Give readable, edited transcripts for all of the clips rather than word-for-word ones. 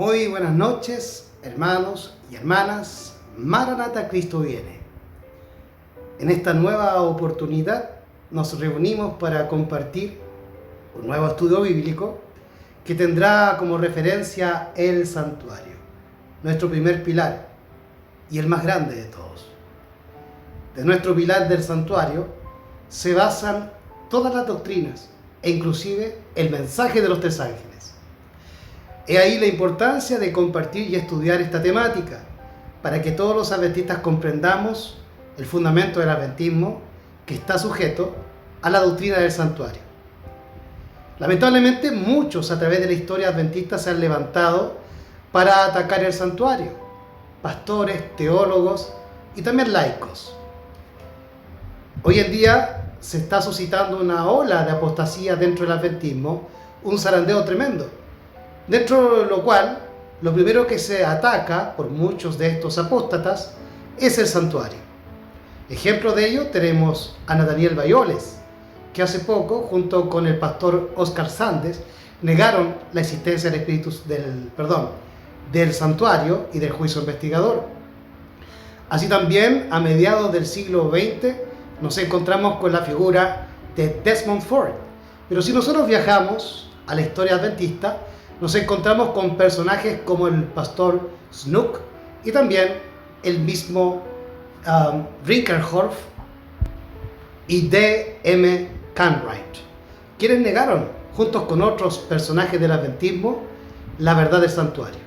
Muy buenas noches, hermanos y hermanas. Maranata, Cristo viene. En esta nueva oportunidad nos reunimos para compartir un nuevo estudio bíblico que tendrá como referencia el santuario, nuestro primer pilar y el más grande de todos. De nuestro pilar del santuario se basan todas las doctrinas e inclusive el mensaje de los tres ángeles. He ahí la importancia de compartir y estudiar esta temática para que todos los adventistas comprendamos el fundamento del adventismo que está sujeto a la doctrina del santuario. Lamentablemente muchos a través de la historia adventista se han levantado para atacar el santuario, pastores, teólogos y también laicos. Hoy en día se está suscitando una ola de apostasía dentro del adventismo, un zarandeo tremendo, dentro de lo cual lo primero que se ataca por muchos de estos apóstatas es el santuario. Ejemplo de ello tenemos a Nathaniel Bayoles, que hace poco, junto con el pastor Oscar Sandes, negaron la existencia del santuario y del juicio investigador. Así también, a mediados del siglo XX, nos encontramos con la figura de Desmond Ford. Pero si nosotros viajamos a la historia adventista, nos encontramos con personajes como el pastor Snook y también el mismo Rinkerhoff y D.M. Cartwright, quienes negaron, juntos con otros personajes del adventismo, la verdad del santuario.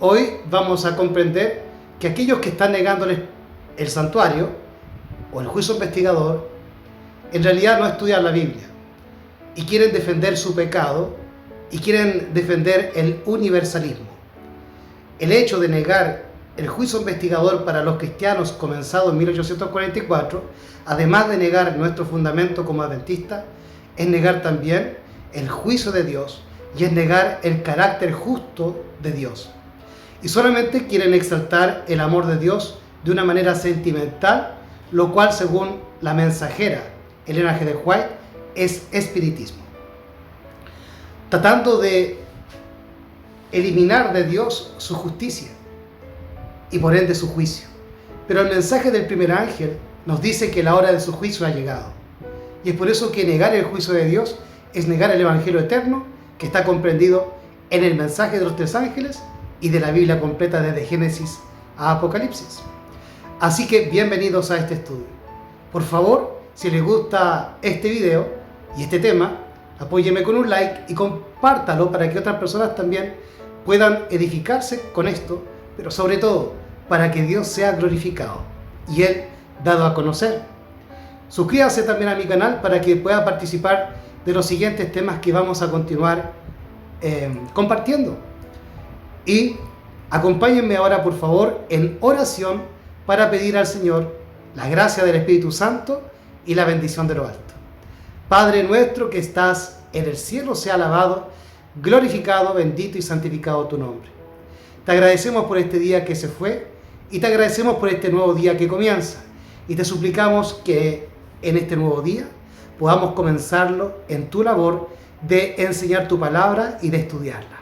Hoy vamos a comprender que aquellos que están negando el santuario o el juicio investigador, en realidad no estudian la Biblia y quieren defender su pecado y quieren defender el universalismo. El hecho de negar el juicio investigador para los cristianos comenzado en 1844, además de negar nuestro fundamento como adventistas, es negar también el juicio de Dios y es negar el carácter justo de Dios. Y solamente quieren exaltar el amor de Dios de una manera sentimental, lo cual, según la mensajera Elena G. de White, es espiritismo. Tratando de eliminar de Dios su justicia y por ende su juicio. Pero el mensaje del primer ángel nos dice que la hora de su juicio ha llegado. Y es por eso que negar el juicio de Dios es negar el Evangelio eterno que está comprendido en el mensaje de los tres ángeles y de la Biblia completa desde Génesis a Apocalipsis. Así que bienvenidos a este estudio. Por favor, si les gusta este video y este tema, apóyeme con un like y compártalo para que otras personas también puedan edificarse con esto, pero sobre todo para que Dios sea glorificado y Él dado a conocer. Suscríbase también a mi canal para que pueda participar de los siguientes temas que vamos a continuar compartiendo. Y acompáñenme ahora, por favor, en oración para pedir al Señor la gracia del Espíritu Santo y la bendición de lo alto. Padre nuestro que estás en el cielo, sea alabado, glorificado, bendito y santificado tu nombre. Te agradecemos por este día que se fue y te agradecemos por este nuevo día que comienza. Y te suplicamos que en este nuevo día podamos comenzarlo en tu labor de enseñar tu palabra y de estudiarla.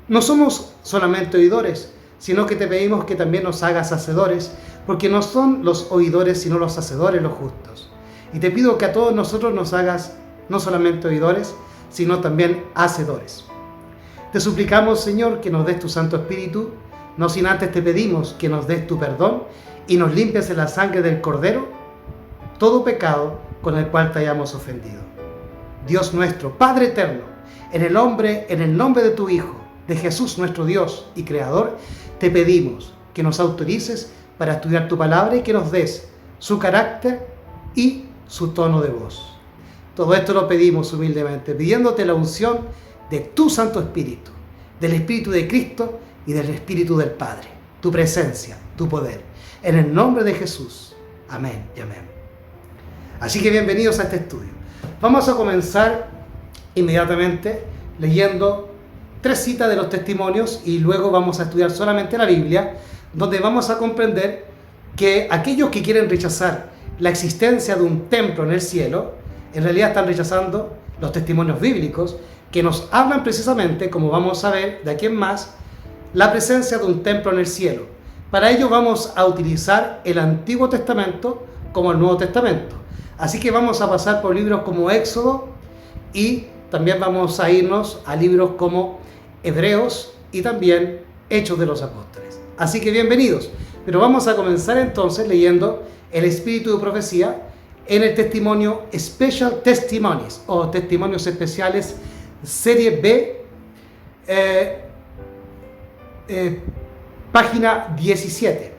No somos solamente oidores, sino que te pedimos que también nos hagas hacedores, porque no son los oidores sino los hacedores los justos. Y te pido que a todos nosotros nos hagas no solamente oidores, sino también hacedores. Te suplicamos, Señor, que nos des tu Santo Espíritu, no sin antes te pedimos que nos des tu perdón y nos limpies en la sangre del Cordero todo pecado con el cual te hayamos ofendido. Dios nuestro, Padre eterno, en el nombre de tu Hijo, de Jesús nuestro Dios y Creador, te pedimos que nos autorices para estudiar tu palabra y que nos des su carácter y su tono de voz. Todo esto lo pedimos humildemente, pidiéndote la unción de tu Santo Espíritu, del Espíritu de Cristo y del Espíritu del Padre, tu presencia, tu poder. En el nombre de Jesús. Amén y amén. Así que bienvenidos a este estudio. Vamos a comenzar inmediatamente leyendo 3 citas de los testimonios y luego vamos a estudiar solamente la Biblia, donde vamos a comprender que aquellos que quieren rechazar la existencia de un templo en el cielo, en realidad están rechazando los testimonios bíblicos, que nos hablan precisamente, como vamos a ver de aquí en más, la presencia de un templo en el cielo. Para ello vamos a utilizar el Antiguo Testamento como el Nuevo Testamento. Así que vamos a pasar por libros como Éxodo y también vamos a irnos a libros como Hebreos y también Hechos de los Apóstoles. Así que bienvenidos. Pero vamos a comenzar entonces leyendo el Espíritu de Profecía en el testimonio Special Testimonies o Testimonios Especiales, serie B, página 17.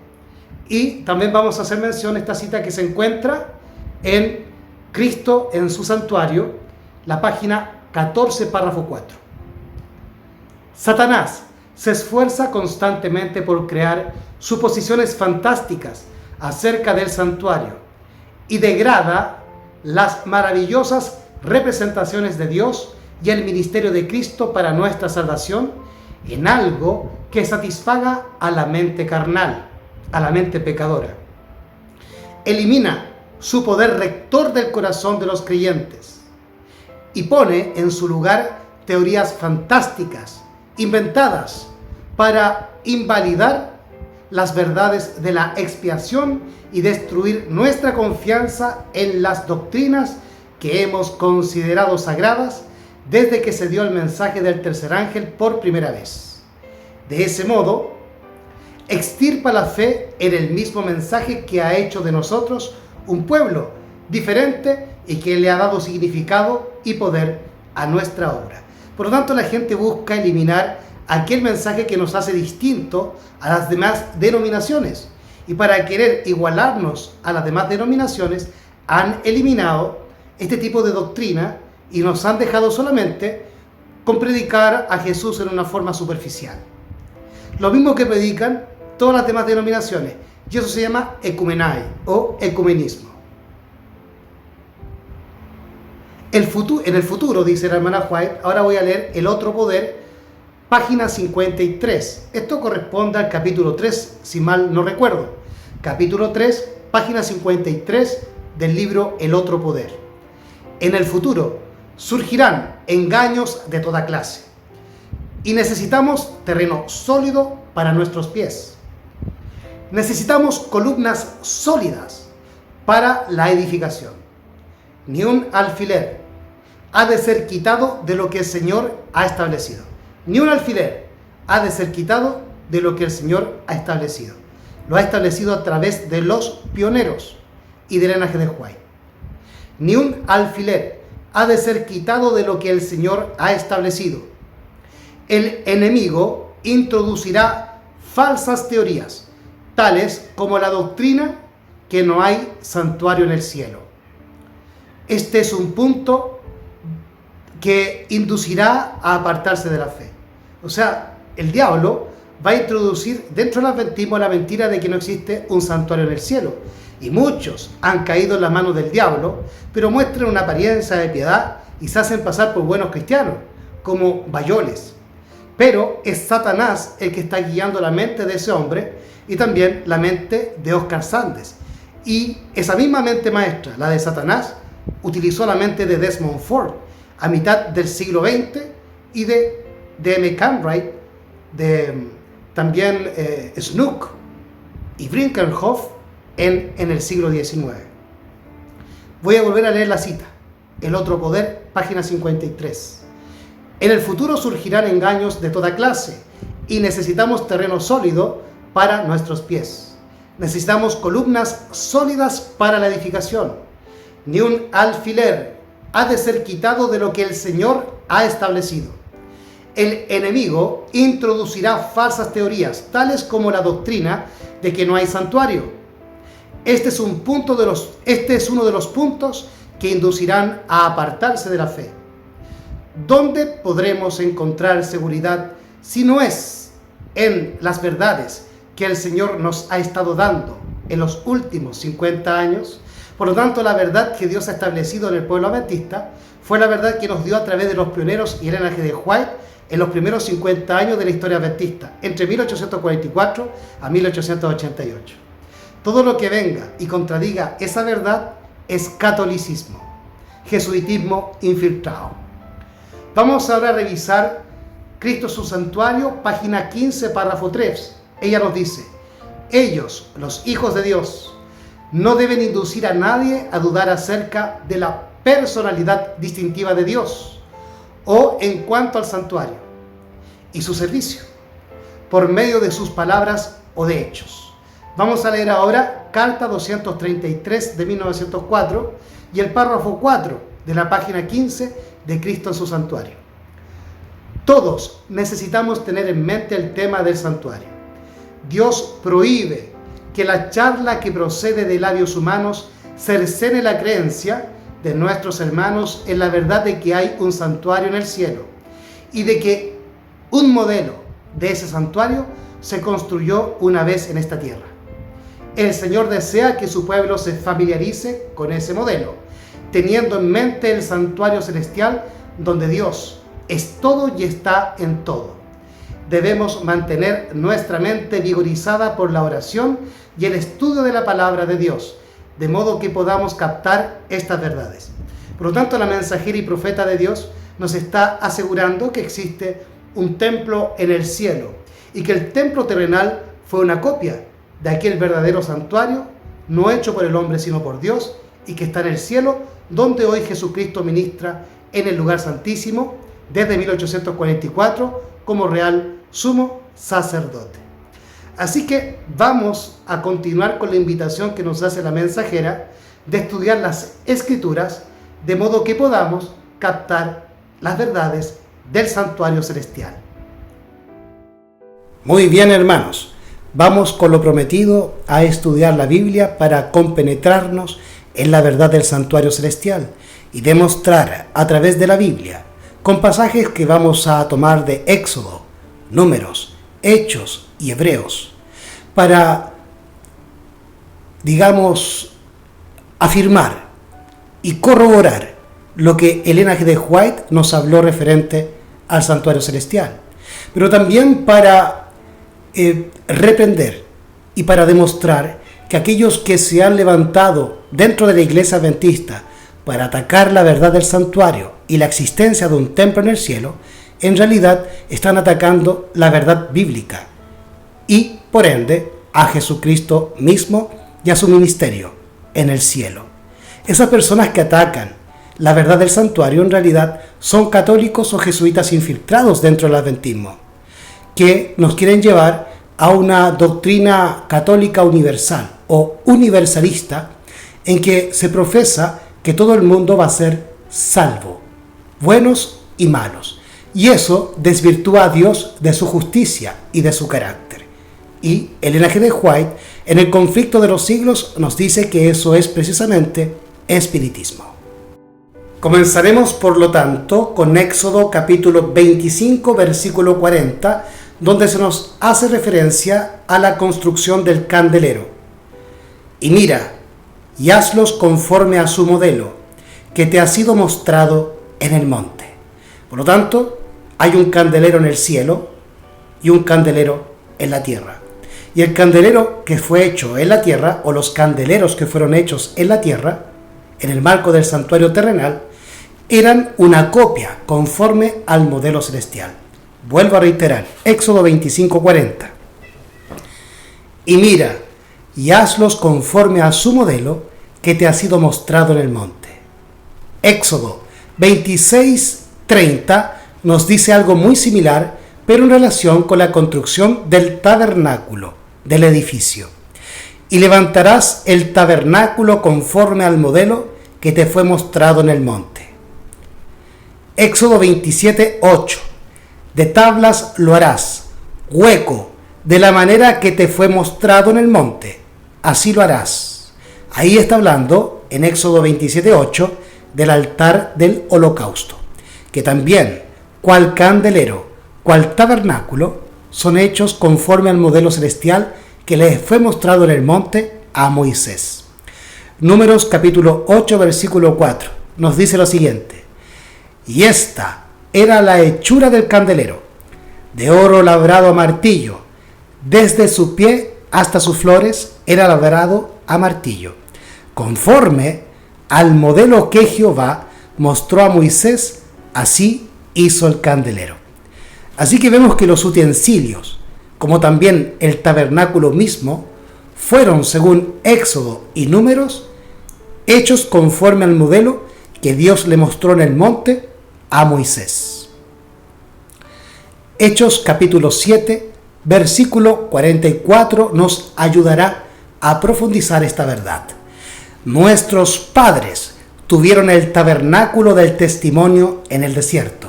Y también vamos a hacer mención a esta cita que se encuentra en Cristo en su santuario, la página 14, párrafo 4. Satanás se esfuerza constantemente por crear suposiciones fantásticas acerca del santuario y degrada las maravillosas representaciones de Dios y el ministerio de Cristo para nuestra salvación en algo que satisfaga a la mente carnal, a la mente pecadora. Elimina su poder rector del corazón de los creyentes y pone en su lugar teorías fantásticas, inventadas para invalidar las verdades de la expiación y destruir nuestra confianza en las doctrinas que hemos considerado sagradas desde que se dio el mensaje del tercer ángel por primera vez. De ese modo, extirpa la fe en el mismo mensaje que ha hecho de nosotros un pueblo diferente y que le ha dado significado y poder a nuestra obra. Por lo tanto, la gente busca eliminar aquel mensaje que nos hace distinto a las demás denominaciones. Y para querer igualarnos a las demás denominaciones, han eliminado este tipo de doctrina y nos han dejado solamente con predicar a Jesús en una forma superficial. Lo mismo que predican todas las demás denominaciones. Y eso se llama ecumenai o ecumenismo. En el futuro, dice la hermana White, ahora voy a leer El otro poder, página 53. Esto corresponde al capítulo 3, si mal no recuerdo. Capítulo 3, página 53 del libro El otro poder. En el futuro surgirán engaños de toda clase y necesitamos terreno sólido para nuestros pies. Necesitamos columnas sólidas para la edificación. Ni un alfiler ha de ser quitado de lo que el Señor ha establecido. Ni un alfiler ha de ser quitado de lo que el Señor ha establecido. Lo ha establecido a través de los pioneros y del linaje de White. Ni un alfiler ha de ser quitado de lo que el Señor ha establecido. El enemigo introducirá falsas teorías, tales como la doctrina que no hay santuario en el cielo. Este es un punto que inducirá a apartarse de la fe. O sea, el diablo va a introducir dentro del adventismo la mentira de que no existe un santuario en el cielo. Y muchos han caído en las manos del diablo, pero muestran una apariencia de piedad y se hacen pasar por buenos cristianos, como bayoles. Pero es Satanás el que está guiando la mente de ese hombre y también la mente de Oscar Sandes. Y esa misma mente maestra, la de Satanás, utilizó la mente de Desmond Ford a mitad del siglo XX y de M. Cartwright, de también Snook y Brinkerhoff en el siglo XIX. Voy a volver a leer la cita. El otro poder, página 53. En el futuro surgirán engaños de toda clase y necesitamos terreno sólido para nuestros pies. Necesitamos columnas sólidas para la edificación. Ni un alfiler ha de ser quitado de lo que el Señor ha establecido. El enemigo introducirá falsas teorías, tales como la doctrina de que no hay santuario. Este es uno de los puntos que inducirán a apartarse de la fe. ¿Dónde podremos encontrar seguridad si no es en las verdades que el Señor nos ha estado dando en los últimos 50 años? Por lo tanto, la verdad que Dios ha establecido en el pueblo adventista fue la verdad que nos dio a través de los pioneros y el linaje de White en los primeros 50 años de la historia adventista, entre 1844 a 1888. Todo lo que venga y contradiga esa verdad es catolicismo, jesuitismo infiltrado. Vamos ahora a revisar Cristo su santuario, página 15, párrafo 3. Ella nos dice: ellos, los hijos de Dios, no deben inducir a nadie a dudar acerca de la personalidad distintiva de Dios o en cuanto al santuario y su servicio, por medio de sus palabras o de hechos. Vamos a leer ahora Carta 233 de 1904 y el párrafo 4 de la página 15 de Cristo en su santuario. Todos necesitamos tener en mente el tema del santuario. Dios prohíbe que la charla que procede de labios humanos cercene la creencia de nuestros hermanos en la verdad de que hay un santuario en el cielo y de que un modelo de ese santuario se construyó una vez en esta tierra. El Señor desea que su pueblo se familiarice con ese modelo, teniendo en mente el santuario celestial donde Dios es todo y está en todo. Debemos mantener nuestra mente vigorizada por la oración y el estudio de la palabra de Dios, de modo que podamos captar estas verdades. Por lo tanto, la mensajera y profeta de Dios nos está asegurando que existe un templo en el cielo y que el templo terrenal fue una copia de aquel verdadero santuario, no hecho por el hombre sino por Dios, y que está en el cielo, donde hoy Jesucristo ministra en el lugar santísimo desde 1844 como real sumo sacerdote. Así que vamos a continuar con la invitación que nos hace la mensajera de estudiar las Escrituras, de modo que podamos captar las verdades del santuario celestial. Muy bien, hermanos, vamos con lo prometido a estudiar la Biblia para compenetrarnos en la verdad del santuario celestial y demostrar a través de la Biblia, con pasajes que vamos a tomar de Éxodo, Números, Hechos y Hebreos, para, afirmar y corroborar lo que Elena G. de White nos habló referente al santuario celestial, pero también para reprender y para demostrar que aquellos que se han levantado dentro de la iglesia adventista para atacar la verdad del santuario y la existencia de un templo en el cielo, en realidad están atacando la verdad bíblica y, por ende, a Jesucristo mismo y a su ministerio en el cielo. Esas personas que atacan la verdad del santuario en realidad son católicos o jesuitas infiltrados dentro del adventismo, que nos quieren llevar a una doctrina católica universal o universalista en que se profesa que todo el mundo va a ser salvo, buenos y malos, y eso desvirtúa a Dios de su justicia y de su carácter. Y Elena G. de White, en el conflicto de los siglos, nos dice que eso es precisamente espiritismo. Comenzaremos, por lo tanto, con Éxodo capítulo 25, versículo 40, donde se nos hace referencia a la construcción del candelero. Y mira, y hazlos conforme a su modelo, que te ha sido mostrado en el monte. Por lo tanto, hay un candelero en el cielo y un candelero en la tierra. Y el candelero que fue hecho en la tierra, o los candeleros que fueron hechos en la tierra, en el marco del santuario terrenal, eran una copia conforme al modelo celestial. Vuelvo a reiterar, Éxodo 25:40. Y mira, y hazlos conforme a su modelo que te ha sido mostrado en el monte. Éxodo 26:30 nos dice algo muy similar, pero en relación con la construcción del tabernáculo, del edificio. Y levantarás el tabernáculo conforme al modelo que te fue mostrado en el monte. Éxodo 27:8. De tablas lo harás, hueco, de la manera que te fue mostrado en el monte, así lo harás. Ahí está hablando, en Éxodo 27:8, del altar del holocausto, que también, cual candelero, cual tabernáculo, son hechos conforme al modelo celestial que le fue mostrado en el monte a Moisés. Números capítulo 8, versículo 4, nos dice lo siguiente: y esta era la hechura del candelero, de oro labrado a martillo, desde su pie hasta sus flores era labrado a martillo, conforme al modelo que Jehová mostró a Moisés, así hizo el candelero. Así que vemos que los utensilios, como también el tabernáculo mismo, fueron, según Éxodo y Números, hechos conforme al modelo que Dios le mostró en el monte a Moisés. Hechos capítulo 7, versículo 44 nos ayudará a profundizar esta verdad. Nuestros padres tuvieron el tabernáculo del testimonio en el desierto,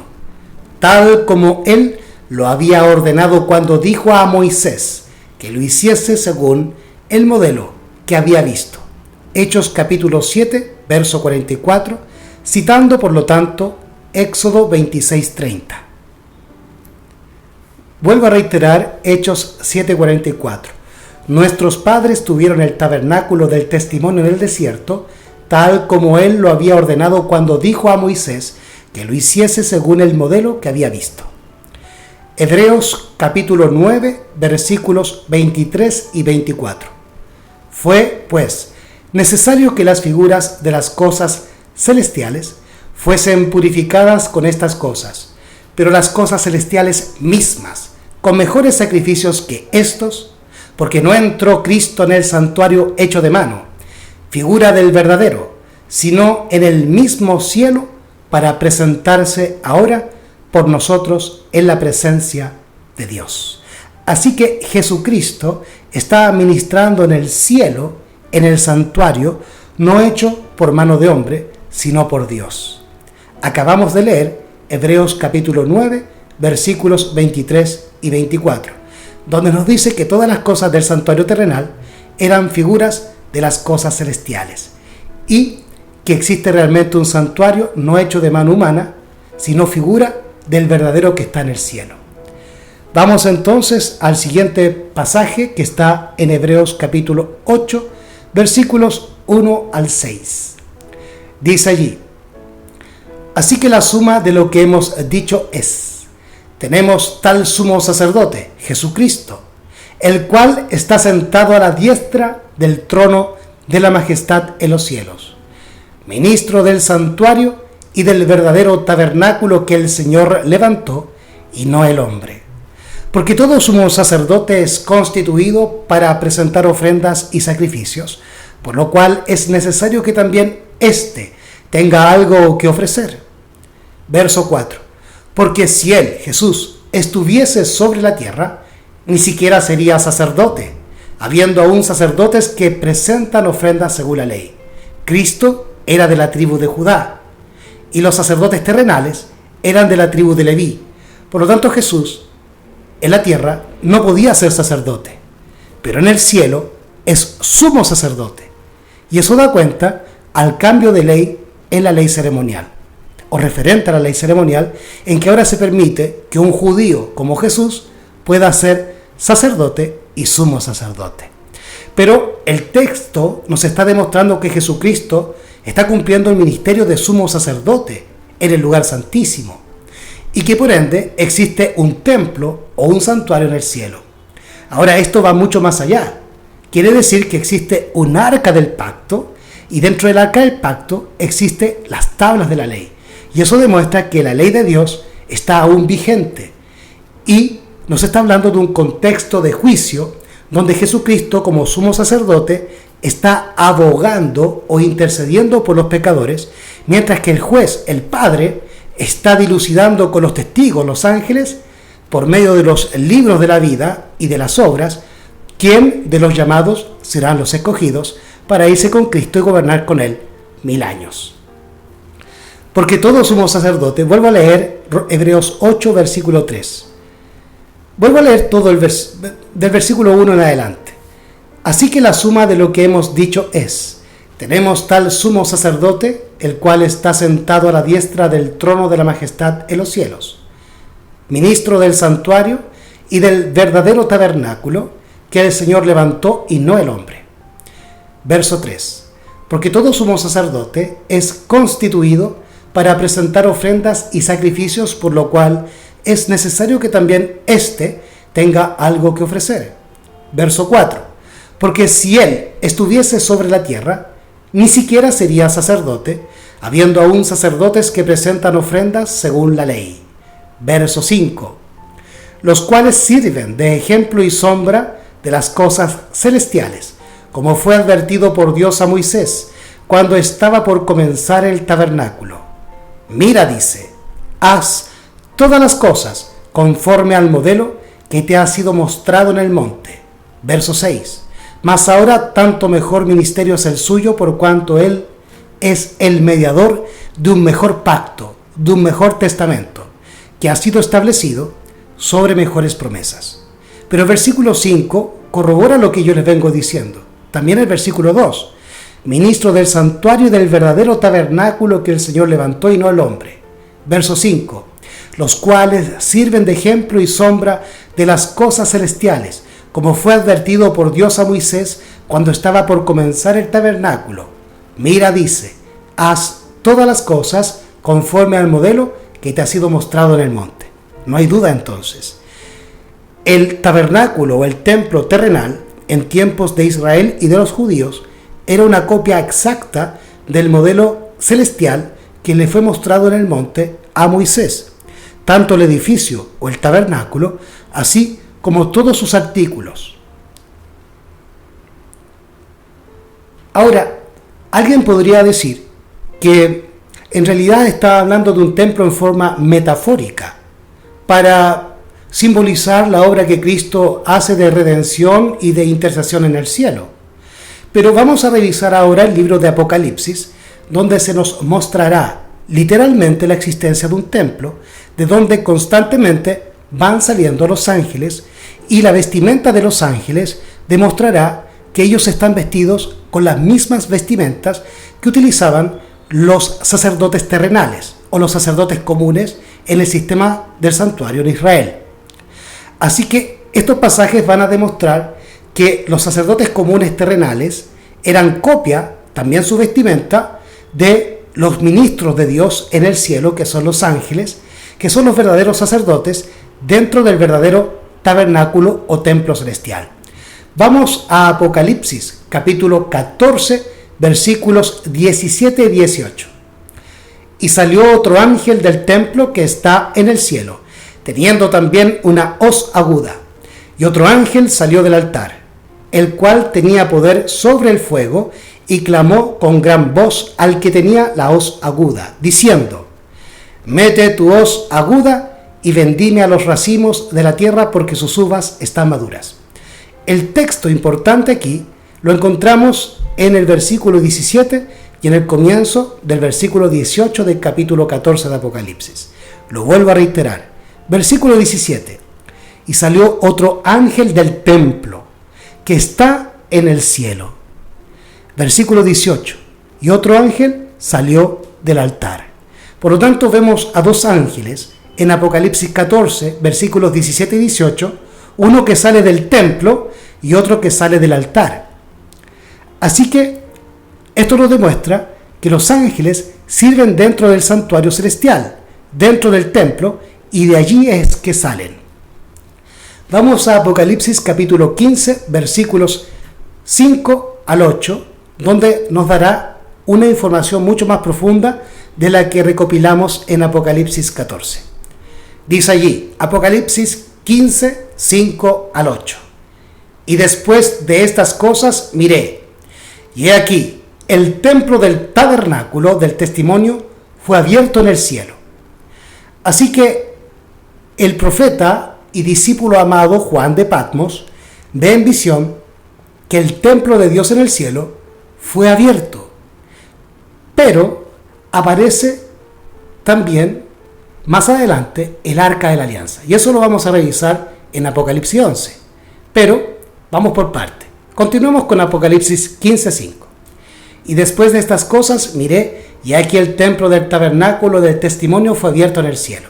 tal como Él lo había ordenado cuando dijo a Moisés que lo hiciese según el modelo que había visto. Hechos capítulo 7, verso 44, citando por lo tanto Éxodo 26:30. Vuelvo a reiterar Hechos 7:44. Nuestros padres tuvieron el tabernáculo del testimonio en el desierto, tal como Él lo había ordenado cuando dijo a Moisés que lo hiciese según el modelo que había visto. Hebreos capítulo 9, versículos 23 y 24. Fue, pues, necesario que las figuras de las cosas celestiales fuesen purificadas con estas cosas, pero las cosas celestiales mismas, con mejores sacrificios que estos, porque no entró Cristo en el santuario hecho de mano, figura del verdadero, sino en el mismo cielo, para presentarse ahora por nosotros en la presencia de Dios. Así que Jesucristo está ministrando en el cielo, en el santuario, no hecho por mano de hombre, sino por Dios. Acabamos de leer Hebreos capítulo 9, versículos 23 y 24, donde nos dice que todas las cosas del santuario terrenal eran figuras de las cosas celestiales, y que existe realmente un santuario no hecho de mano humana, sino figura del verdadero que está en el cielo. Vamos entonces al siguiente pasaje que está en Hebreos capítulo 8, versículos 1 al 6. Dice allí: así que la suma de lo que hemos dicho es: tenemos tal sumo sacerdote, Jesucristo, el cual está sentado a la diestra del trono de la majestad en los cielos, ministro del santuario y del verdadero tabernáculo que el Señor levantó, y no el hombre. Porque todo sumo sacerdote es constituido para presentar ofrendas y sacrificios, por lo cual es necesario que también éste tenga algo que ofrecer. Verso 4. Porque si Él, Jesús, estuviese sobre la tierra, ni siquiera sería sacerdote, habiendo aún sacerdotes que presentan ofrendas según la ley. Cristo era de la tribu de Judá, y los sacerdotes terrenales eran de la tribu de Leví. Por lo tanto, Jesús en la tierra no podía ser sacerdote, pero en el cielo es sumo sacerdote. Y eso da cuenta al cambio de ley en la ley ceremonial, o referente a la ley ceremonial, en que ahora se permite que un judío como Jesús pueda ser sacerdote y sumo sacerdote. Pero el texto nos está demostrando que Jesucristo está cumpliendo el ministerio de sumo sacerdote en el lugar santísimo, y que por ende existe un templo o un santuario en el cielo. Ahora, esto va mucho más allá. Quiere decir que existe un arca del pacto, y dentro del arca del pacto existen las tablas de la ley. Y eso demuestra que la ley de Dios está aún vigente. Y nos está hablando de un contexto de juicio, donde Jesucristo, como sumo sacerdote, está abogando o intercediendo por los pecadores, mientras que el juez, el Padre, está dilucidando con los testigos, los ángeles, por medio de los libros de la vida y de las obras, quién de los llamados serán los escogidos para irse con Cristo y gobernar con Él 1000 años. Porque todo sumo sacerdote, vuelvo a leer Hebreos 8, versículo 3. Vuelvo a leer todo del versículo 1 en adelante. Así que la suma de lo que hemos dicho es: tenemos tal sumo sacerdote, el cual está sentado a la diestra del trono de la majestad en los cielos, ministro del santuario y del verdadero tabernáculo que el Señor levantó y no el hombre. Verso 3. Porque todo sumo sacerdote es constituido para presentar ofrendas y sacrificios, por lo cual es necesario que también éste tenga algo que ofrecer. Verso 4. Porque si Él estuviese sobre la tierra, ni siquiera sería sacerdote, habiendo aún sacerdotes que presentan ofrendas según la ley. Verso 5. Los cuales sirven de ejemplo y sombra de las cosas celestiales, como fue advertido por Dios a Moisés, cuando estaba por comenzar el tabernáculo. Mira, dice, haz todas las cosas conforme al modelo que te ha sido mostrado en el monte. Verso 6. Mas ahora tanto mejor ministerio es el suyo, por cuanto él es el mediador de un mejor pacto, de un mejor testamento, que ha sido establecido sobre mejores promesas. Pero el versículo 5 corrobora lo que yo les vengo diciendo. También el versículo 2. Ministro del santuario y del verdadero tabernáculo que el Señor levantó y no el hombre. Verso 5. Los cuales sirven de ejemplo y sombra de las cosas celestiales, como fue advertido por Dios a Moisés cuando estaba por comenzar el tabernáculo. Mira, dice, haz todas las cosas conforme al modelo que te ha sido mostrado en el monte. No hay duda entonces. El tabernáculo o el templo terrenal en tiempos de Israel y de los judíos era una copia exacta del modelo celestial que le fue mostrado en el monte a Moisés. Tanto el edificio o el tabernáculo, así como todos sus artículos. Ahora, alguien podría decir que en realidad está hablando de un templo en forma metafórica, para simbolizar la obra que Cristo hace de redención y de intercesión en el cielo. Pero vamos a revisar ahora el libro de Apocalipsis, donde se nos mostrará literalmente la existencia de un templo, de donde constantemente van saliendo los ángeles, y la vestimenta de los ángeles demostrará que ellos están vestidos con las mismas vestimentas que utilizaban los sacerdotes terrenales o los sacerdotes comunes en el sistema del santuario en Israel. Así que estos pasajes van a demostrar que los sacerdotes comunes terrenales eran copia, también su vestimenta, de los ministros de Dios en el cielo, que son los ángeles, que son los verdaderos sacerdotes dentro del verdadero tabernáculo o templo celestial. Vamos a Apocalipsis, capítulo 14, versículos 17 y 18. Y salió otro ángel del templo que está en el cielo, teniendo también una hoz aguda. Y otro ángel salió del altar, el cual tenía poder sobre el fuego, y clamó con gran voz al que tenía la hoz aguda, diciendo: mete tu hoz aguda y vendime a los racimos de la tierra, porque sus uvas están maduras. El texto importante aquí lo encontramos en el versículo 17 y en el comienzo del versículo 18 del capítulo 14 de Apocalipsis. Lo vuelvo a reiterar. Versículo 17. Y salió otro ángel del templo que está en el cielo. Versículo 18. Y otro ángel salió del altar. Por lo tanto, vemos a dos ángeles en Apocalipsis 14, versículos 17 y 18, uno que sale del templo y otro que sale del altar. Así que esto nos demuestra que los ángeles sirven dentro del santuario celestial, dentro del templo, y de allí es que salen. Vamos a Apocalipsis capítulo 15, versículos 5 al 8, donde nos dará una información mucho más profunda de la que recopilamos en Apocalipsis 14. Dice allí, Apocalipsis 15, 5 al 8. Y después de estas cosas miré, y he aquí, el templo del tabernáculo del testimonio fue abierto en el cielo. Así que el profeta y discípulo amado Juan de Patmos ve en visión que el templo de Dios en el cielo fue abierto, pero aparece también más adelante el arca de la alianza, y eso lo vamos a revisar en Apocalipsis 11, pero vamos por parte. Continuemos con Apocalipsis 15:5. Y después de estas cosas miré, y aquí el templo del tabernáculo del testimonio fue abierto en el cielo.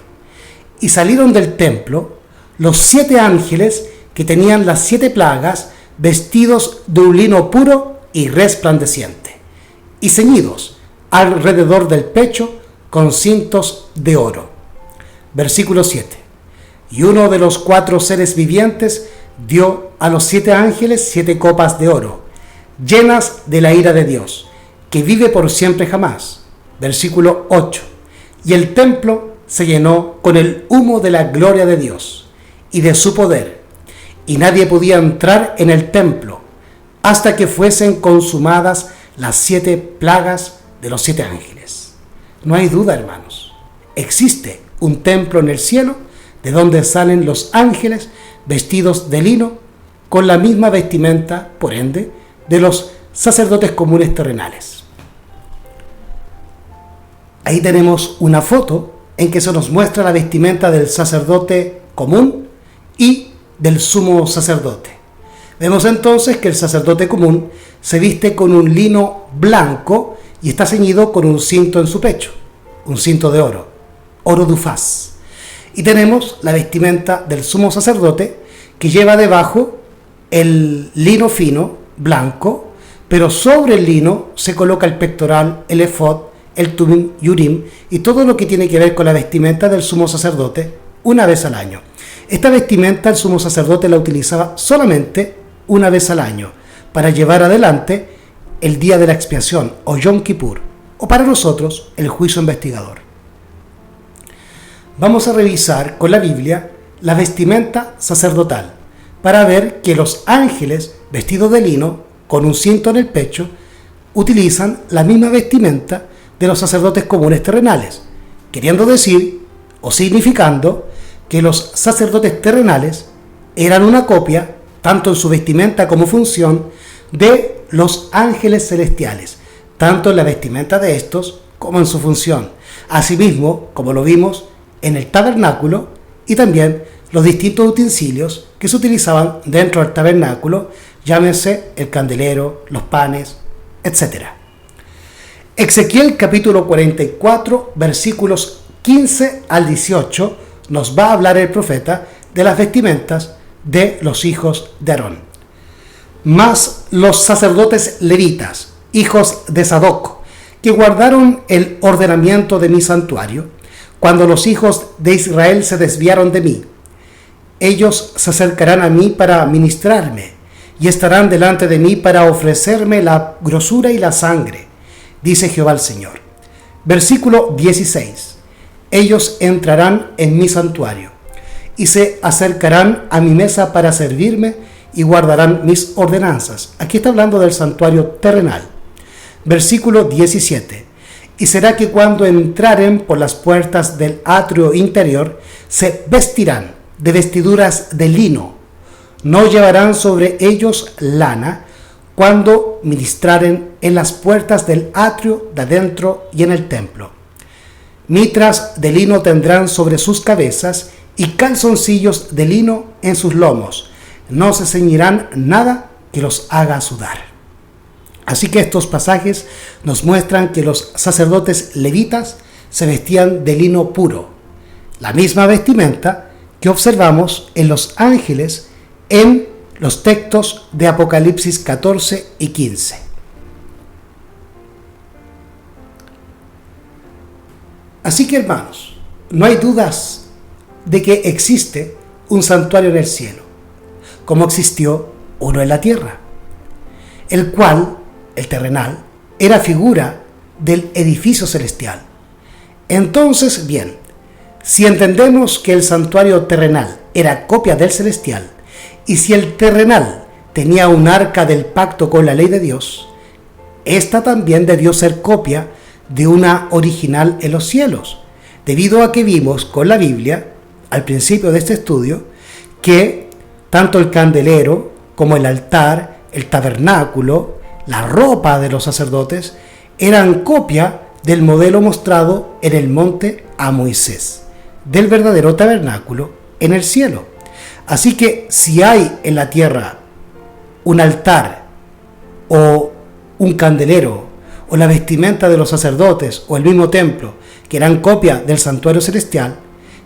Y salieron del templo los 7 ángeles que tenían las 7 plagas, vestidos de un lino puro y resplandeciente, y ceñidos alrededor del pecho con cintos de oro. Versículo 7. Y uno de los 4 seres vivientes dio a los 7 ángeles 7 copas de oro, llenas de la ira de Dios, que vive por siempre jamás. Versículo 8. Y el templo se llenó con el humo de la gloria de Dios y de su poder, y nadie podía entrar en el templo hasta que fuesen consumadas las 7 plagas de los 7 ángeles. No hay duda, hermanos, existe un templo en el cielo de donde salen los ángeles vestidos de lino con la misma vestimenta, por ende, de los sacerdotes comunes terrenales. Ahí tenemos una foto en que se nos muestra la vestimenta del sacerdote común y del sumo sacerdote. Vemos entonces que el sacerdote común se viste con un lino blanco y está ceñido con un cinto en su pecho, un cinto de oro, oro de Ufaz. Y tenemos la vestimenta del sumo sacerdote que lleva debajo el lino fino, blanco, pero sobre el lino se coloca el pectoral, el efod, el tumim y urim y todo lo que tiene que ver con la vestimenta del sumo sacerdote una vez al año. Esta vestimenta el sumo sacerdote la utilizaba solamente una vez al año para llevar adelante el día de la expiación o Yom Kippur, o para nosotros el juicio investigador. Vamos a revisar con la Biblia la vestimenta sacerdotal para ver que los ángeles vestidos de lino con un cinto en el pecho utilizan la misma vestimenta de los sacerdotes comunes terrenales, queriendo decir o significando que los sacerdotes terrenales eran una copia, tanto en su vestimenta como función, de los ángeles celestiales, tanto en la vestimenta de estos como en su función. Asimismo, como lo vimos en el tabernáculo y también los distintos utensilios que se utilizaban dentro del tabernáculo, llámense el candelero, los panes, etc. Ezequiel capítulo 44, versículos 15 al 18, nos va a hablar el profeta de las vestimentas de los hijos de Aarón. Mas los sacerdotes levitas, hijos de Sadoc, que guardaron el ordenamiento de mi santuario, cuando los hijos de Israel se desviaron de mí, ellos se acercarán a mí para ministrarme y estarán delante de mí para ofrecerme la grosura y la sangre, dice Jehová el Señor. Versículo 16. Ellos entrarán en mi santuario y se acercarán a mi mesa para servirme y guardarán mis ordenanzas. Aquí está hablando del santuario terrenal. Versículo 17. Y será que cuando entraren por las puertas del atrio interior, se vestirán de vestiduras de lino. No llevarán sobre ellos lana cuando ministraren en las puertas del atrio de adentro y en el templo. Mitras de lino tendrán sobre sus cabezas y calzoncillos de lino en sus lomos. No se ceñirán nada que los haga sudar. Así que estos pasajes nos muestran que los sacerdotes levitas se vestían de lino puro, la misma vestimenta que observamos en los ángeles en los textos de Apocalipsis 14 y 15. Así que, hermanos, no hay dudas de que existe un santuario en el cielo, como existió uno en la tierra, el cual, el terrenal, era figura del edificio celestial. Entonces, bien, si entendemos que el santuario terrenal era copia del celestial, y si el terrenal tenía un arca del pacto con la ley de Dios, esta también debió ser copia de una original en los cielos, debido a que vimos con la Biblia, al principio de este estudio, que tanto el candelero como el altar, el tabernáculo, la ropa de los sacerdotes, eran copia del modelo mostrado en el monte a Moisés, del verdadero tabernáculo en el cielo. Así que si hay en la tierra un altar o un candelero o la vestimenta de los sacerdotes o el mismo templo que eran copia del santuario celestial,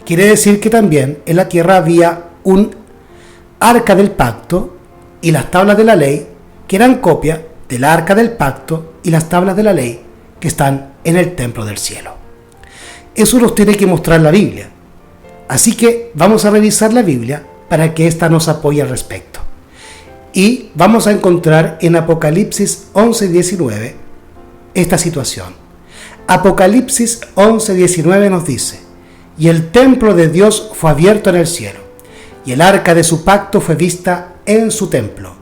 quiere decir que también en la tierra había un arca del pacto y las tablas de la ley que eran copia del arca del pacto y las tablas de la ley que están en el templo del cielo. Eso nos tiene que mostrar la Biblia. Así que vamos a revisar la Biblia para que ésta nos apoye al respecto. Y vamos a encontrar en Apocalipsis 11:19 esta situación. Apocalipsis 11:19 nos dice: y el templo de Dios fue abierto en el cielo, y el arca de su pacto fue vista en su templo.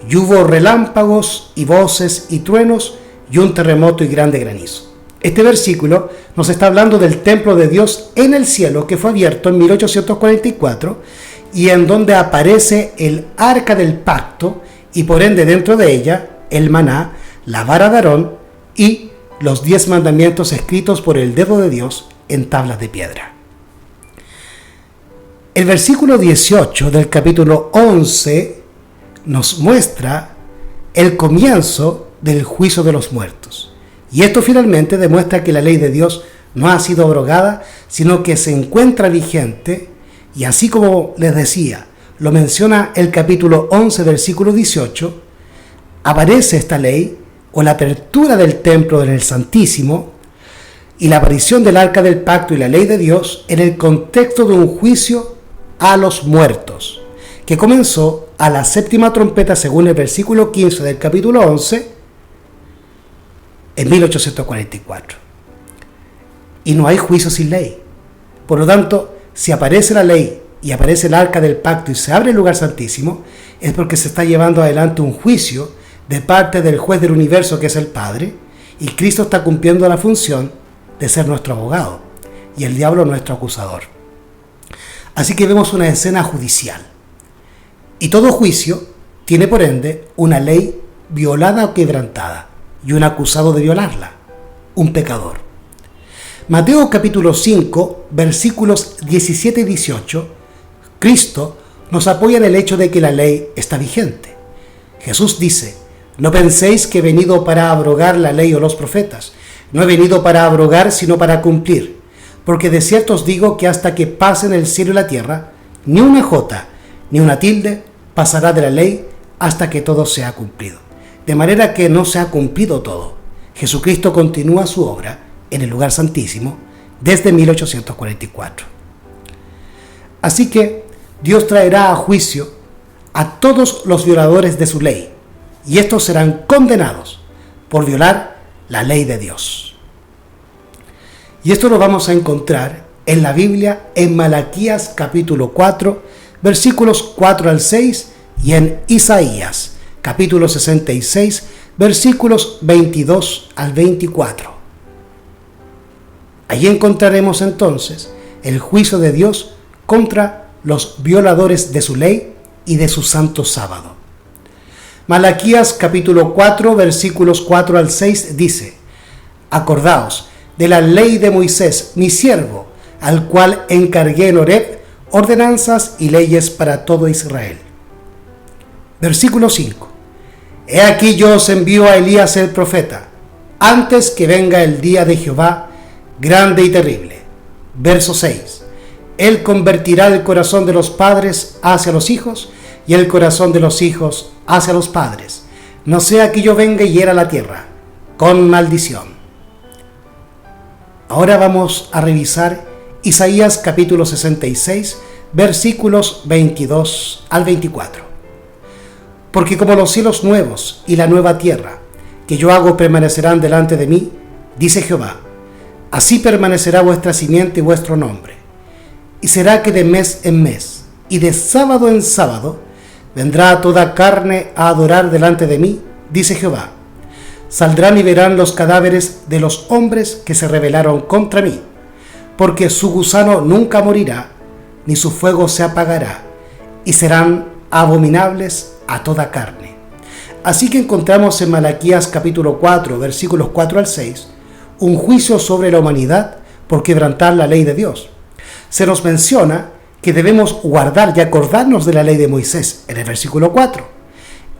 Y hubo relámpagos y voces y truenos y un terremoto y grande granizo. Este versículo nos está hablando del templo de Dios en el cielo que fue abierto en 1844 y en donde aparece el arca del pacto y por ende dentro de ella el maná, la vara de Aarón y los 10 mandamientos escritos por el dedo de Dios en tablas de piedra. El versículo 18 del capítulo 11 nos muestra el comienzo del juicio de los muertos. Y esto finalmente demuestra que la ley de Dios no ha sido abrogada, sino que se encuentra vigente, y así como les decía, lo menciona el capítulo 11, versículo 18, aparece esta ley, o la apertura del templo en el Santísimo, y la aparición del arca del pacto y la ley de Dios en el contexto de un juicio a los muertos, que comenzó a la 7ª trompeta según el versículo 15 del capítulo 11, en 1844. Y no hay juicio sin ley. Por lo tanto, si aparece la ley y aparece el arca del pacto y se abre el lugar santísimo, es porque se está llevando adelante un juicio de parte del juez del universo, que es el Padre, y Cristo está cumpliendo la función de ser nuestro abogado y el diablo nuestro acusador. Así que vemos una escena judicial. Y todo juicio tiene por ende una ley violada o quebrantada y un acusado de violarla, un pecador. Mateo capítulo 5, versículos 17 y 18, Cristo nos apoya en el hecho de que la ley está vigente. Jesús dice: no penséis que he venido para abrogar la ley o los profetas. No he venido para abrogar, sino para cumplir. Porque de cierto os digo que hasta que pasen el cielo y la tierra, ni una jota, ni una tilde pasará de la ley hasta que todo sea cumplido. De manera que no se ha cumplido todo. Jesucristo continúa su obra en el lugar santísimo desde 1844. Así que Dios traerá a juicio a todos los violadores de su ley, y estos serán condenados por violar la ley de Dios. Y esto lo vamos a encontrar en la Biblia en Malaquías capítulo 4, versículos 4 al 6, y en Isaías capítulo 66, versículos 22 al 24. Allí encontraremos entonces el juicio de Dios contra los violadores de su ley y de su santo sábado. Malaquías capítulo 4, versículos 4 al 6 dice: acordaos de la ley de Moisés, mi siervo, al cual encargué en Horeb ordenanzas y leyes para todo Israel. Versículo 5. He aquí yo os envío a Elías el profeta, antes que venga el día de Jehová, grande y terrible. Verso 6. Él convertirá el corazón de los padres hacia los hijos, y el corazón de los hijos hacia los padres, no sea que yo venga y hiera la tierra con maldición. Ahora vamos a revisar Isaías capítulo 66, versículos 22 al 24. Porque como los cielos nuevos y la nueva tierra que yo hago permanecerán delante de mí, dice Jehová, así permanecerá vuestra simiente y vuestro nombre. Y será que de mes en mes y de sábado en sábado vendrá toda carne a adorar delante de mí, dice Jehová. Saldrán y verán los cadáveres de los hombres que se rebelaron contra mí, porque su gusano nunca morirá, ni su fuego se apagará, y serán abominables a toda carne. Así que encontramos en Malaquías capítulo 4, versículos 4 al 6, un juicio sobre la humanidad por quebrantar la ley de Dios. Se nos menciona que debemos guardar y acordarnos de la ley de Moisés en el versículo 4.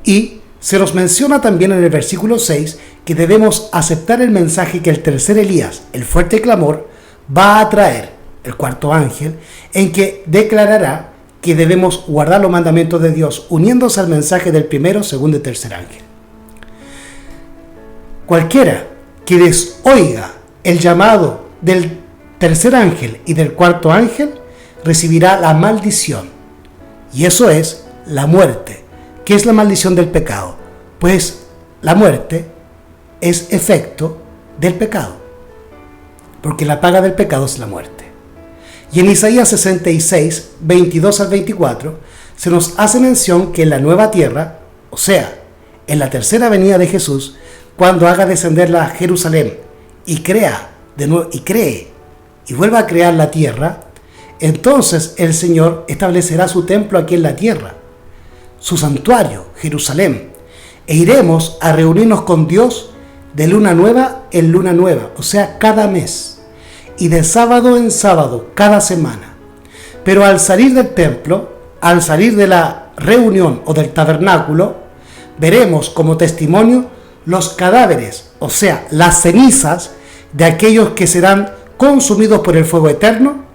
Y se nos menciona también en el versículo 6 que debemos aceptar el mensaje que el tercer Elías, el fuerte clamor, va a traer, el cuarto ángel, en que declarará que debemos guardar los mandamientos de Dios, uniéndose al mensaje del primero, segundo y tercer ángel. Cualquiera que desoiga el llamado del tercer ángel y del cuarto ángel, recibirá la maldición, y eso es la muerte. ¿Qué es la maldición del pecado? Pues la muerte es efecto del pecado, porque la paga del pecado es la muerte. Y en Isaías 66, 22 al 24, se nos hace mención que en la nueva tierra, o sea, en la tercera venida de Jesús, cuando haga descenderla a Jerusalén y crea de nuevo, y cree y vuelva a crear la tierra, entonces el Señor establecerá su templo aquí en la tierra, su santuario, Jerusalén, e iremos a reunirnos con Dios de luna nueva en luna nueva, o sea, cada mes, y de sábado en sábado, cada semana. Pero al salir del templo, al salir de la reunión o del tabernáculo, veremos como testimonio los cadáveres, o sea, las cenizas de aquellos que serán consumidos por el fuego eterno,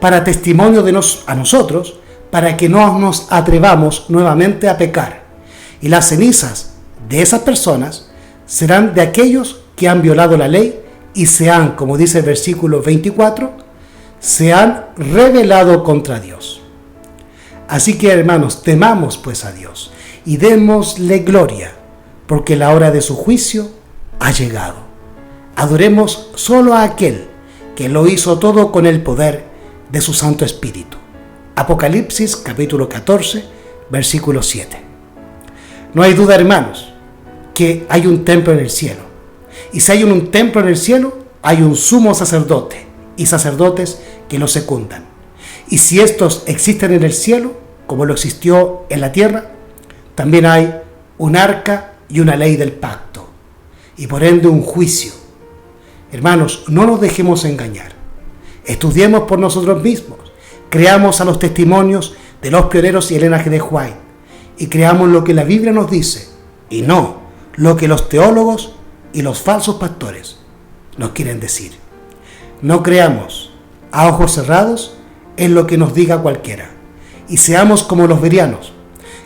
para testimonio a nosotros, para que no nos atrevamos nuevamente a pecar. Y las cenizas de esas personas serán de aquellos que han violado la ley y se han, como dice el versículo 24, se han rebelado contra Dios. Así que, hermanos, temamos pues a Dios y démosle gloria, porque la hora de su juicio ha llegado. Adoremos solo a aquel que lo hizo todo con el poder de su Santo Espíritu. Apocalipsis capítulo 14, versículo 7. No hay duda, hermanos, que hay un templo en el cielo. Y si hay un templo en el cielo, hay un sumo sacerdote y sacerdotes que lo secundan. Y si estos existen en el cielo, como lo existió en la tierra, también hay un arca y una ley del pacto, y por ende un juicio. Hermanos, no nos dejemos engañar. Estudiemos por nosotros mismos. Creamos a los testimonios de los pioneros y el linaje de White, y creamos lo que la Biblia nos dice, y no lo que los teólogos y los falsos pastores nos quieren decir. No creamos a ojos cerrados en lo que nos diga cualquiera, y seamos como los bereanos,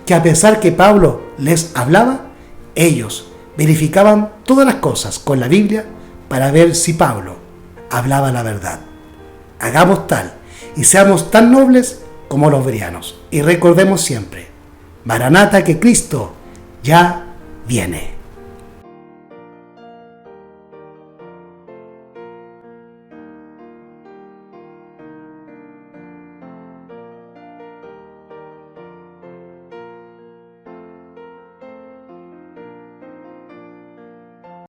que a pesar que Pablo les hablaba, ellos verificaban todas las cosas con la Biblia para ver si Pablo hablaba la verdad. Hagamos tal y seamos tan nobles como los bereanos, y recordemos siempre, Maranata, que Cristo ya viene.